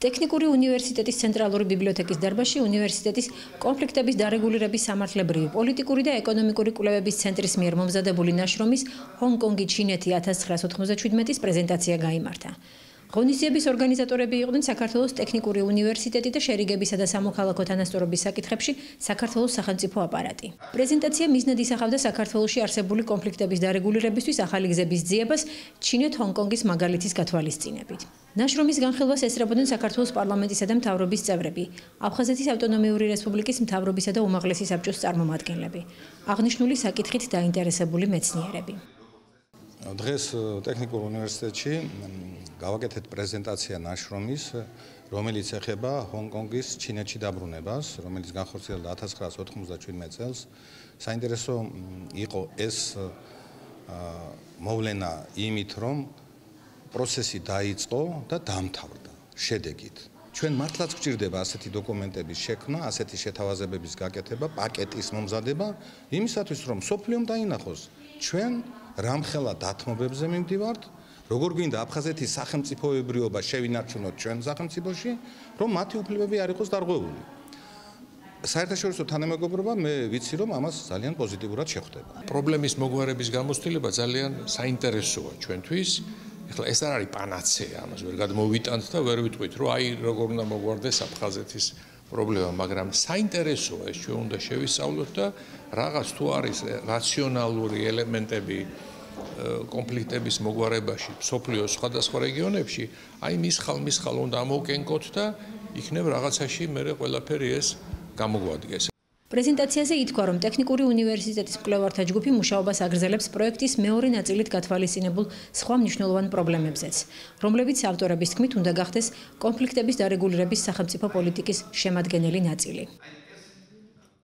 ტექნიკური უნივერსიტეტის ცენტრალური ბიბლიოთეკის დარბაზში უნივერსიტეტის კონფლიქტების დარეგულირების სამართლებრივი, პოლიტიკური და ეკონომიკური კვლევების ცენტრის მიერ მომზადებული ნაშრომის ჰონკონგი, ჩინეთი 1997-ის პრეზენტაცია გაიმართა. ღონისძიების ორგანიზატორები იყვნენ საქართველოს ტექნიკური უნივერსიტეტი და შერიგებისა და სამოქალაქო თანასწორობის საკითხებში საქართველოს სახელმწიფო აპარატი. პრეზენტაცია მიზნად ისახავდა საქართველოში არსებული კონფლიქტების დარეგულირებისთვის ახალი გზების ძიებას ჩინეთ-ჰონკონგის მაგალითის გათვალისწინებით. ნაშრომის განხილვას ესწრებოდნენ საქართველოს პარლამენტისა და მთავრობის წევრები, აფხაზეთის ავტონომიური რესპუბლიკის მთავრობისა და უმაღლესი საბჭოს წარმომადგენლები, აღნიშნული საკითხით დაინტერესებული მეცნიერები. დღეს ტექნიკურ უნივერსიტეტში გავაკეთეთ პრეზენტაცია ნაშრომის, რომელიც ეხება ჰონკონგის ჩინეთში დაბრუნებას, რომელიც განხორციელდა 1997 წელს. საინტერესო იყო ეს მოვლენა იმით, რომ პროცესი დაიწყო და დამთავრდა შედეგით. ჩვენ მართლაც გვჭირდება ასეთი დოკუმენტების შექმნა, ასეთი შეთავაზებების გაკეთება, პაკეტის მომზადება, იმისათვის რომ სოფლიომ დაინახოს ჩვენ რამხელა დათმობებზე მივდივართ, როგორ გვინდა აფხაზეთის სახელმწიფოებრიობა შევინარჩუნოთ ჩვენ სახელმწიფოში, რომ მათი უფლებები არ იყოს დარღვევული. საერთაშორისო თანამეგობრობა მე ვიცი, რომ ამას ძალიან პოზიტიურად შეხვდება. პრობლემის მოგვარების გამოცდილება ძალიან საინტერესოა ჩვენთვის. ეხლა ეს არ არის პანაცეა, ამას ვერ გადმოვიტანთ და ვერ ვიტყვით, რომ აი როგორ უნდა მოგვარდეს აფხაზეთის პრობლემა, მაგრამ საინტერესოა ეს ჩვენ უნდა შევისწავლოთ და რაღაც თუ არის რაციონალური ელემენტები კონფლიქტების მოგვარებაში მსოფლიოს სხვადასხვა რეგიონებში, აი მის ხალ უნდა ამოვკენკოთ და იქნებ რაღაცაში მე ყველაფერი ეს გამოგვადგეს. პრეზენტაციაზე ითქვა, რომ ტექნიკური უნივერსიტეტის მკვლევართა ჯგუფი მუშაობას აგრძელებს პროექტის მეორე ნაწილით გათვალისწინებულ სხვა მნიშვნელოვან პრობლემებზეც, რომლებიც ავტორების თქმით უნდა გახდეს კონფლიქტების დარეგულირების სახელმწიფო პოლიტიკის შემადგენელი ნაწილი.